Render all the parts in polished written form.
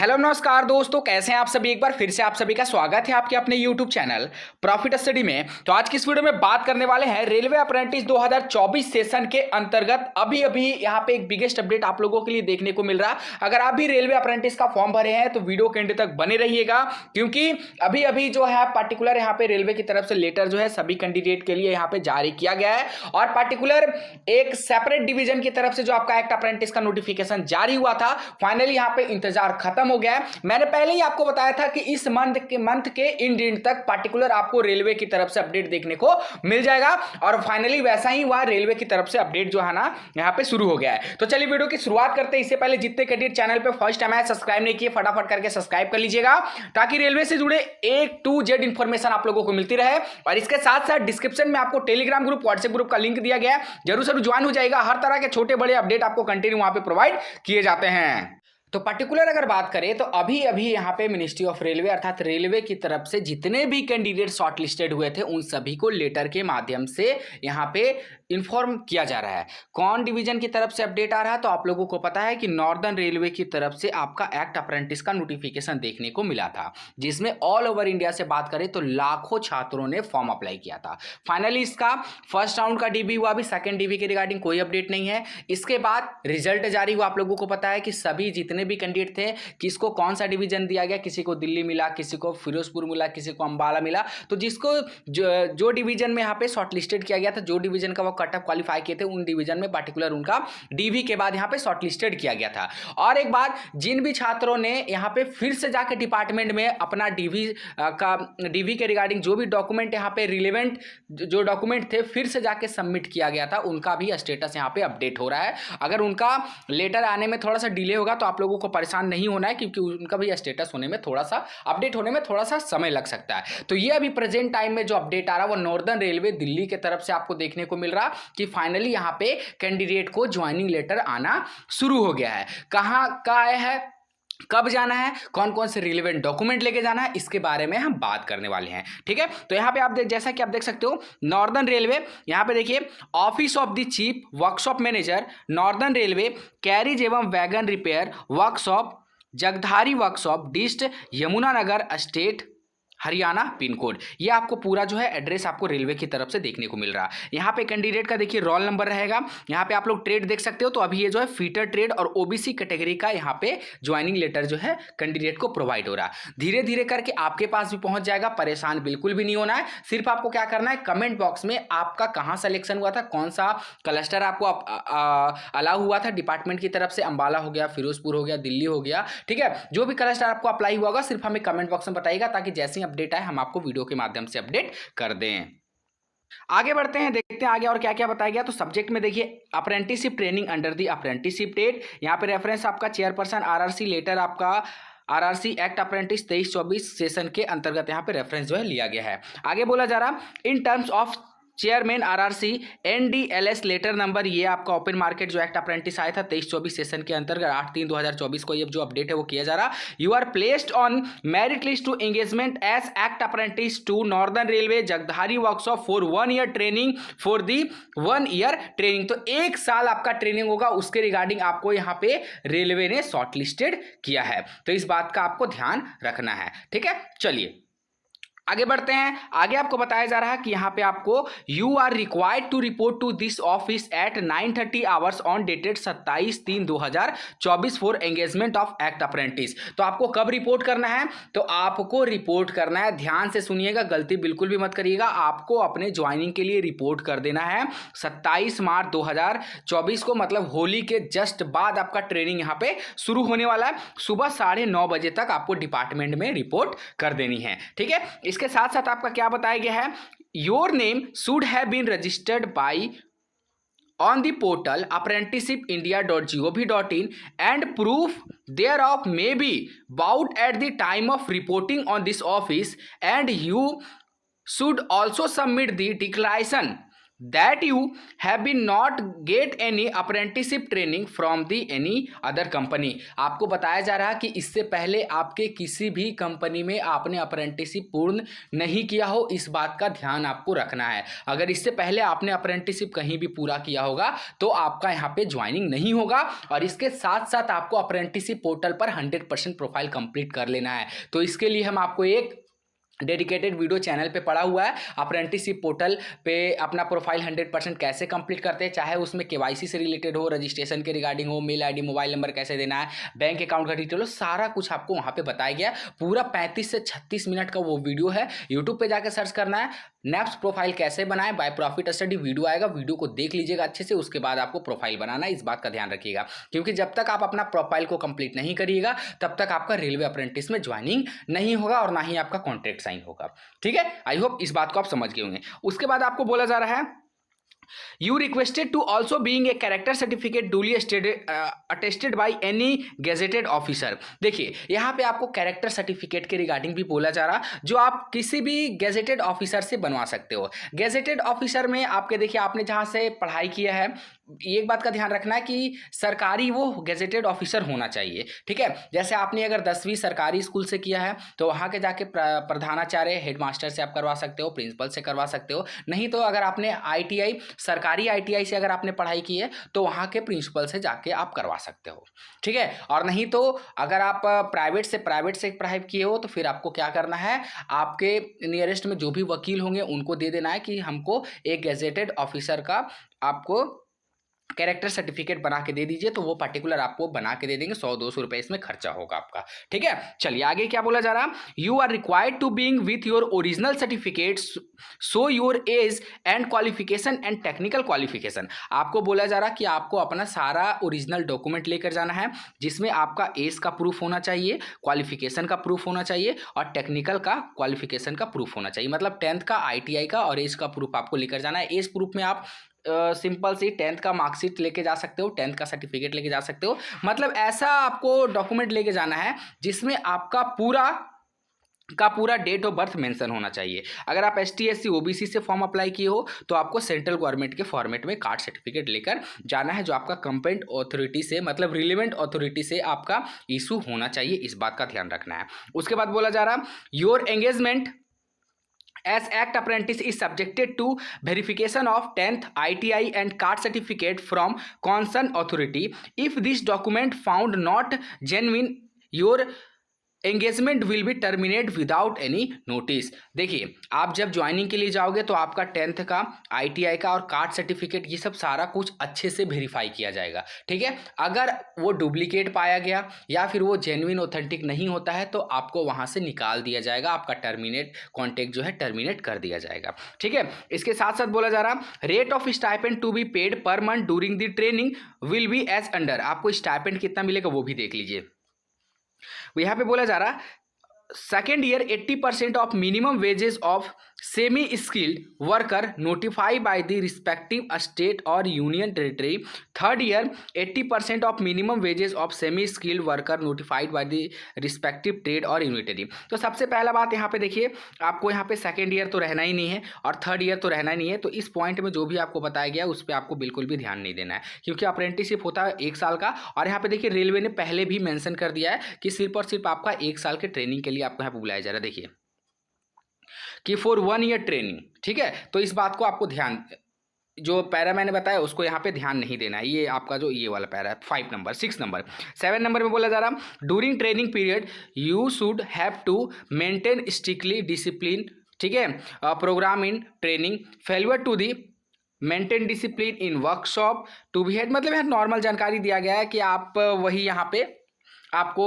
Hello नमस्कार दोस्तों, कैसे हैं आप सभी। एक बार फिर से आप सभी का स्वागत है आपके अपने यूट्यूब चैनल प्रॉफिट स्टडी में। तो आज की इस वीडियो में बात करने वाले हैं रेलवे अप्रेंटिस 2024 सेशन के अंतर्गत अभी अभी यहाँ पे एक बिगेस्ट अपडेट आप लोगों के लिए देखने को मिल रहा। अगर आप भी रेलवे अप्रेंटिस का फॉर्म भरे हैं तो वीडियो के एंड तक बने रहिएगा, क्योंकि अभी अभी जो है पर्टिकुलर यहाँ पे रेलवे की तरफ से लेटर जो है सभी कैंडिडेट के लिए यहाँ पे जारी किया गया है और पर्टिकुलर एक सेपरेट डिवीजन की तरफ से जो आपका एक्ट अप्रेंटिस का नोटिफिकेशन जारी हुआ था, फाइनली यहाँ पे इंतजार खत्म हो गया है। मैंने पहले ही आपको बताया था कि इस मंथ के एंड तक पर्टिकुलर आपको रेलवे की तरफ से अपडेट देखने को मिल जाएगा और फाइनली वैसा ही हुआ, रेलवे की तरफ से अपडेट जो है ना यहाँ पे शुरू हो गया है। तो चलिए वीडियो की शुरुआत करते हैं। इससे पहले जितने कैंडिडेट चैनल पे फर्स्ट टाइम आए सब्सक्राइब नहीं किए, फटाफट करके सब्सक्राइब कर लीजिएगा ताकि रेलवे से जुड़े A to Z इंफॉर्मेशन आप लोगों को मिलती रहे। और इसके साथ साथ डिस्क्रिप्शन में आपको टेलीग्राम ग्रुप, व्हाट्सएप ग्रुप का लिंक दिया गया है, जरूर से ज्वाइन हो जाएगा। हर तरह के छोटे बड़े अपडेट आपको कंटिन्यू वहां पे प्रोवाइड किए जाते हैं। तो पर्टिकुलर अगर बात करें तो अभी अभी यहाँ पे मिनिस्ट्री ऑफ रेलवे अर्थात रेलवे की तरफ से जितने भी कैंडिडेट शॉर्टलिस्टेड हुए थे उन सभी को लेटर के माध्यम से यहाँ पे इन्फॉर्म किया जा रहा है। कौन डिवीजन की तरफ से अपडेट आ रहा है तो आप लोगों को पता है कि नॉर्दर्न रेलवे की तरफ से आपका एक्ट अप्रेंटिस का नोटिफिकेशन देखने को मिला था, जिसमें ऑल ओवर इंडिया से बात करें तो लाखों छात्रों ने फॉर्म अप्लाई किया था। फाइनली इसका फर्स्ट राउंड का डीबी हुआ, अभी सेकंड डीबी के रिगार्डिंग कोई अपडेट नहीं है। इसके बाद रिजल्ट जारी हुआ। आप लोगों को पता है कि सभी जितने भी कैंडिडेट थे किसको कौन सा डिवीजन दिया गया, किसी को दिल्ली मिला, किसी को फिरोजपुर मिला, किसी को अंबाला मिला। तो जिसको जो डिवीजन में यहाँ पे शॉर्टलिस्टेड किया गया था, जो डिवीजन का वो कट ऑफ क्वालिफाई किए थे, उन डिवीजन में पर्टिकुलर उनका डीवी के बाद यहाँ पे शॉर्टलिस्टेड किया गया था। और एक बात, जिन भी छात्रों ने यहाँ पे फिर से जाके डिपार्टमेंट में अपना डीवी के रिगार्डिंग जो भी डॉक्यूमेंट यहाँ पे रिलेवेंट जो डॉक्यूमेंट थे फिर से जाके सबमिट किया गया था, उनका भी स्टेटस यहाँ पे अपडेट हो रहा है। अगर उनका लेटर आने में थोड़ा सा डिले होगा तो आप लोगों को परेशान नहीं होना है, क्योंकि उनका भी स्टेटस होने में थोड़ा सा अपडेट होने में थोड़ा सा समय लग सकता है। तो ये अभी प्रेजेंट टाइम में जो अपडेट आ रहा है वो नॉर्दर्न रेलवे दिल्ली की तरफ से आपको देखने को मिल रहा कि फाइनली यहाँ पे कैंडिडेट को ज्वाइनिंग लेटर आना शुरू हो गया है। कहाँ का आया है, कब जाना है, कौन कौन से रिलेवेंट डॉक्यूमेंट लेके जाना है, इसके बारे में हम बात करने वाले हैं। ठीक है, तो यहाँ पे आप जैसा कि आप देख सकते हो नॉर्दर्न रेलवे, यहाँ पे देखिए office of the chief workshop manager northern railway carriage एवं wagon repair workshop Jagadhri workshop dist Yamunanagar state Haryana pin code. ये आपको पूरा जो है एड्रेस आपको रेलवे की तरफ से देखने को मिल रहा है। यहाँ पे कैंडिडेट का देखिए रोल नंबर रहेगा। यहाँ पे आप लोग ट्रेड देख सकते हो, तो अभी ये जो है फीटर ट्रेड और ओबीसी कैटेगरी का यहाँ पे ज्वाइनिंग लेटर जो है कैंडिडेट को प्रोवाइड हो रहा है। धीरे धीरे करके आपके पास भी पहुंच जाएगा, परेशान बिल्कुल भी नहीं होना है। सिर्फ आपको क्या करना है, कमेंट बॉक्स में आपका कहाँ सिलेक्शन हुआ था, कौन सा क्लस्टर आपको अलाउ हुआ था डिपार्टमेंट की तरफ से, अंबाला हो गया, फिरोजपुर हो गया, दिल्ली हो गया, ठीक है, जो भी क्लस्टर आपको अप्लाई हुआ होगा सिर्फ हमें कमेंट बॉक्स में बताइएगा, ताकि जैसे अपडेट आए हम आपको वीडियो के माध्यम से अपडेट कर दें। आगे बढ़ते हैं, देखते हैं आगे और क्या क्या बताया गया। तो सब्जेक्ट में देखिए apprenticeship training under the apprenticeship date, यहाँ पे रेफरेंस आपका चेयरपर्सन आरआरसी लेटर, आपका आरआरसी एक्ट अप्रेंटिस 23-24 सेशन के अंतर्गत यहाँ पे रेफरेंस जो है लिया गया है। आगे बोला जा रहा in terms of chairman RRC NDLS letter number, ये आपका ओपन मार्केट जो एक्ट अप्रेंटिस आया था 23-24 सेशन के अंतर्गत 8/3/2024 को ये जो अपडेट है वो किया जा रहा। You are placed on merit list to engagement as act apprentice to northern railway Jagadhri workshop for 1 year training for the 1 year training. तो 1 साल आपका ट्रेनिंग होगा, उसके रिगार्डिंग आपको यहाँ पे रेलवे ने शॉर्टलिस्टेड किया है। तो इस बात का आपको ध्यान रखना है। ठीक है, चलिए आगे बढ़ते हैं। आगे आपको बताया जा रहा है कि यहाँ पे आपको you are required to report to this office at 9:30 hours on dated 27/3/2024 for engagement of act apprentice. तो आपको कब रिपोर्ट करना है, तो आपको रिपोर्ट करना है, ध्यान से सुनिएगा, गलती बिल्कुल भी मत करिएगा। आपको अपने ज्वाइनिंग के लिए रिपोर्ट कर देना है 27 मार्च 2024 को, मतलब होली के जस्ट बाद आपका ट्रेनिंग यहाँ पे शुरू होने वाला है। सुबह 9:30 बजे तक आपको डिपार्टमेंट में रिपोर्ट कर देनी है। ठीक है, इसके साथ साथ आपका क्या बताया गया है, your name should have been registered by on the portal apprenticeshipindia.gov.in and proof thereof may be bought at the time of reporting on this office, and you should also submit the declaration that you have been not get any apprenticeship training from the any other company। आपको बताया जा रहा कि इससे पहले आपके किसी भी कंपनी में आपने अप्रेंटिसशिप पूर्ण नहीं किया हो, इस बात का ध्यान आपको रखना है। अगर इससे पहले आपने अप्रेंटिसशिप कहीं भी पूरा किया होगा तो आपका यहाँ पे ज्वाइनिंग नहीं होगा। और इसके साथ साथ आपको अप्रेंटिसशिप पोर्टल पर 100% प्रोफाइल कंप्लीट कर लेना है। तो इसके लिए हम आपको एक डेडिकेटेड वीडियो चैनल पे पड़ा हुआ है। अप्रेंटिसशिप पोर्टल पे अपना प्रोफाइल 100% कैसे कंप्लीट करते हैं, चाहे उसमें केवाईसी से रिलेटेड हो, रजिस्ट्रेशन के रिगार्डिंग हो, मेल आईडी मोबाइल नंबर कैसे देना है, बैंक अकाउंट का डिटेल हो, सारा कुछ आपको वहाँ पे बताया गया। पूरा 35 से 36 मिनट का वो वीडियो है। यूट्यूब पे जाकर सर्च करना है नेप्स प्रोफाइल कैसे बनाए बाय प्रॉफिट स्टडी, वीडियो आएगा, वीडियो को देख लीजिएगा अच्छे से। उसके बाद आपको प्रोफाइल बनाना है, इस बात का ध्यान रखिएगा, क्योंकि जब तक आप अपना प्रोफाइल को कंप्लीट नहीं करिएगा तब तक आपका रेलवे अप्रेंटिस में ज्वाइनिंग नहीं होगा और ना ही आपका कॉन्ट्रैक्ट साइन होगा। ठीक है, आई होप इस बात को आप समझ गए होंगे। उसके बाद आपको बोला जा रहा है You requested to also being a character certificate duly attested by any gazetted officer। देखिए यहाँ पे आपको कैरेक्टर सर्टिफिकेट के रिगार्डिंग भी बोला जा रहा, जो आप किसी भी गेजेटेड ऑफिसर से बनवा सकते हो। गेजेटेड ऑफिसर में आपके देखिए आपने जहाँ से पढ़ाई किया है, एक बात का ध्यान रखना है कि सरकारी वो गेजेटेड ऑफिसर होना चाहिए। ठीक है, जैसे आपने अगर 10वीं सरकारी स्कूल से किया है तो वहाँ के जाके प्रधानाचार्य हेडमास्टर से आप करवा सकते हो, प्रिंसिपल से करवा सकते हो। नहीं तो अगर आपने ITI सरकारी ITI से अगर आपने पढ़ाई की है तो वहाँ के प्रिंसिपल से जाके आप करवा सकते हो। ठीक है, और नहीं तो अगर आप प्राइवेट से पढ़ाई किए हो तो फिर आपको क्या करना है, आपके नियरेस्ट में जो भी वकील होंगे उनको दे देना है कि हमको एक गेजेटेड ऑफिसर का आपको कैरेक्टर सर्टिफिकेट बना के दे दीजिए, तो वो पर्टिकुलर आपको बना के दे देंगे। 100-200 रुपए इसमें खर्चा होगा आपका। ठीक है, चलिए आगे क्या बोला जा रहा, you are required to being with your original certificate so your age and qualification and technical qualification. आपको बोला जा रहा कि आपको अपना सारा ओरिजिनल डॉक्यूमेंट लेकर जाना है, जिसमें आपका एज का प्रूफ होना चाहिए, क्वालिफिकेशन का प्रूफ होना चाहिए और टेक्निकल का क्वालिफिकेशन का प्रूफ होना चाहिए। मतलब 10th का ITI का और एज का प्रूफ आपको लेकर जाना है। एज प्रूफ में आप सिंपल सी 10th का मार्कशीट लेके जा सकते हो, 10th का सर्टिफिकेट लेके जा सकते हो। मतलब ऐसा आपको डॉक्यूमेंट लेके जाना है जिसमें आपका पूरा डेट ऑफ बर्थ मेंशन होना चाहिए। अगर आप ST SC OBC से फॉर्म अप्लाई किए हो तो आपको सेंट्रल गवर्नमेंट के फॉर्मेट में कास्ट सर्टिफिकेट लेकर जाना है, जो आपका कंपेटेंट अथॉरिटी से मतलब रिलेवेंट अथॉरिटी से आपका इशू होना चाहिए, इस बात का ध्यान रखना है। उसके बाद बोला जा रहा your engagement as act apprentice is subjected to verification of 10th ITI and card certificate from concerned authority। If this document found not genuine, your engagement will be terminate without any notice. देखिए आप जब joining के लिए जाओगे तो आपका 10th का ITI का और कार्ड सर्टिफिकेट ये सब सारा कुछ अच्छे से वेरीफाई किया जाएगा। ठीक है, अगर वो डुप्लीकेट पाया गया या फिर वो जेन्युइन ऑथेंटिक नहीं होता है तो आपको वहाँ से निकाल दिया जाएगा, आपका कॉन्टैक्ट जो है टर्मिनेट कर दिया जाएगा। ठीक है, इसके साथ साथ बोला जा रहा rate of stipend to be paid per month during the training will be as under. आपको स्टाइपेंड कितना मिलेगा वो भी देख लीजिए। यहाँ पे बोला जा रहा second year 80% of minimum wages of semi skilled worker notified by the respective state और union territory. Third year 80% of minimum wages of semi skilled worker notified by the respective trade और यूनिटरी। तो सबसे पहला बात यहाँ पे देखिए, आपको यहाँ पे सेकेंड ईयर तो रहना ही नहीं है और थर्ड ईयर तो रहना ही नहीं है। तो इस पॉइंट में जो भी आपको बताया गया उस पर आपको बिल्कुल भी ध्यान नहीं देना है, क्योंकि अप्रेंटिसशिप होता है 1 साल का। और यहाँ पे देखिए रेलवे ने पहले भी मेंशन कर दिया है कि सिर्फ और सिर्फ आपका 1 साल के ट्रेनिंग के लिए आपको यहाँ पे बुलाया जा रहा है। देखिए कि फॉर 1 ईयर ट्रेनिंग। ठीक है, तो इस बात को आपको ध्यान, जो पैरा मैंने बताया उसको यहाँ पे ध्यान नहीं देना है। ये आपका जो ये वाला पैरा है 5 नंबर 6 नंबर 7 नंबर में बोला जा रहा during training period you should have to maintain strictly discipline. ठीक है, program in training failure to the maintain discipline in workshop to be head. मतलब यहाँ नॉर्मल जानकारी दिया गया है कि आप वही यहाँ पे आपको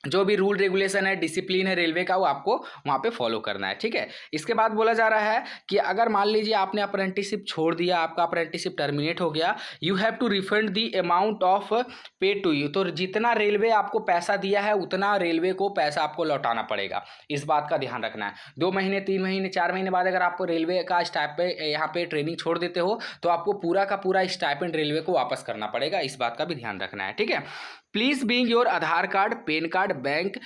जो भी रूल रेगुलेशन है, डिसिप्लिन है रेलवे का, वो आपको वहाँ पे फॉलो करना है। ठीक है, इसके बाद बोला जा रहा है कि अगर मान लीजिए आपने अप्रेंटिसशिप छोड़ दिया, आपका अप्रेंटिसशिप टर्मिनेट हो गया, you have to refund the amount of pay to you. तो जितना रेलवे आपको पैसा दिया है उतना रेलवे को पैसा आपको लौटाना पड़ेगा, इस बात का ध्यान रखना है। 2 महीने 3 महीने 4 महीने बाद अगर आपको रेलवे का स्टाइपेंड यहाँ पे ट्रेनिंग छोड़ देते हो तो आपको पूरा का पूरा स्टाइपेंड रेलवे को वापस करना पड़ेगा, इस बात का भी ध्यान रखना है। ठीक है, please bring your Aadhaar card, PAN card, bank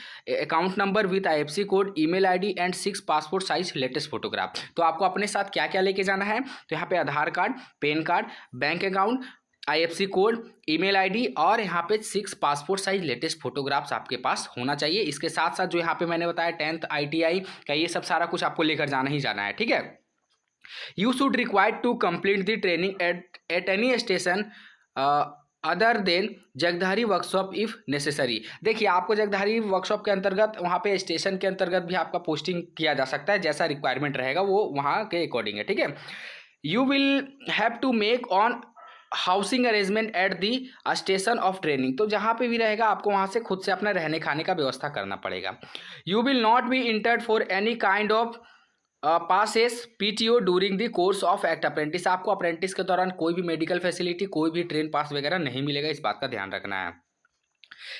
account number with IFSC code, email ID and 6 passport size latest photograph. तो आपको अपने साथ क्या क्या लेके जाना है, तो यहाँ पे Aadhaar card, PAN card, bank account, IFSC code, email ID और यहाँ पे 6 पासपोर्ट साइज लेटेस्ट फोटोग्राफ्स आपके पास होना चाहिए। इसके साथ साथ जो यहाँ पे मैंने बताया 10th ITI का ये सब सारा कुछ आपको लेकर जाना ही जाना है, ठीक है। You should required to complete the training at any station other than Jagadhri workshop if necessary. देखिए आपको जगधारी वर्कशॉप के अंतर्गत वहाँ पे स्टेशन के अंतर्गत भी आपका पोस्टिंग किया जा सकता है, जैसा रिक्वायरमेंट रहेगा वो वहाँ के अकॉर्डिंग है, ठीक है। You will have to make on housing arrangement at the station of training. तो जहाँ पे भी रहेगा आपको वहाँ से खुद से अपना रहने खाने का व्यवस्था करना पड़ेगा। You will not be entered for any kind of passes PTO during the course of act apprentice. आपको अप्रेंटिस के दौरान कोई भी मेडिकल फैसिलिटी, कोई भी ट्रेन पास वगैरह नहीं मिलेगा, इस बात का ध्यान रखना है।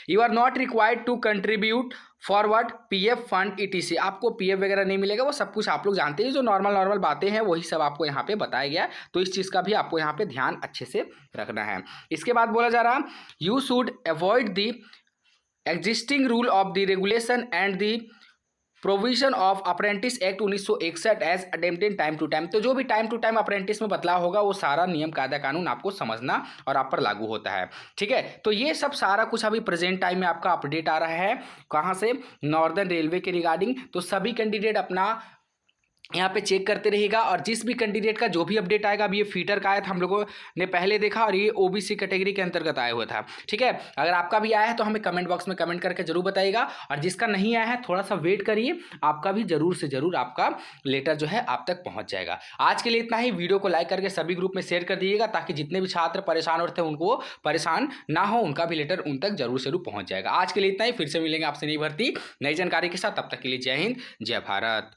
You are not required to contribute forward PF fund ETC। आपको PF वगैरह नहीं मिलेगा, वो सब कुछ आप लोग जानते हैं, जो नॉर्मल बातें हैं वही सब आपको यहाँ पे बताया गया। तो इस चीज़ का भी आपको यहाँ पे ध्यान अच्छे से रखना है। इसके बाद बोला जा रहा, you should avoid the existing rule of the regulation and the provision of apprentice act 1961 as amended time to time. तो जो भी टाइम टू टाइम अप्रेंटिस में बदलाव होगा वो सारा नियम कायदा कानून आपको समझना और आप पर लागू होता है, ठीक है। तो ये सब सारा कुछ अभी प्रेजेंट टाइम में आपका अपडेट आ रहा है, कहाँ से, नॉर्दर्न रेलवे के रिगार्डिंग। तो सभी कैंडिडेट अपना यहाँ पे चेक करते रहेगा और जिस भी कैंडिडेट का जो भी अपडेट आएगा, अभी ये फीटर का आया था, हम लोगों ने पहले देखा और ये OBC कैटेगरी के अंतर्गत आया हुआ था, ठीक है। अगर आपका भी आया है तो हमें कमेंट बॉक्स में कमेंट करके जरूर बताइएगा, और जिसका नहीं आया है थोड़ा सा वेट करिए, आपका भी जरूर से जरूर आपका लेटर जो है आप तक पहुँच जाएगा। आज के लिए इतना ही। वीडियो को लाइक करके सभी ग्रुप में शेयर कर दीजिएगा ताकि जितने भी छात्र परेशान होते हैं उनको परेशान ना हो, उनका भी लेटर उन तक जरूर से जरूर पहुँच जाएगा। आज के लिए इतना ही, फिर से मिलेंगे आपसे नई भर्ती नई जानकारी के साथ। तब तक के लिए जय हिंद, जय भारत।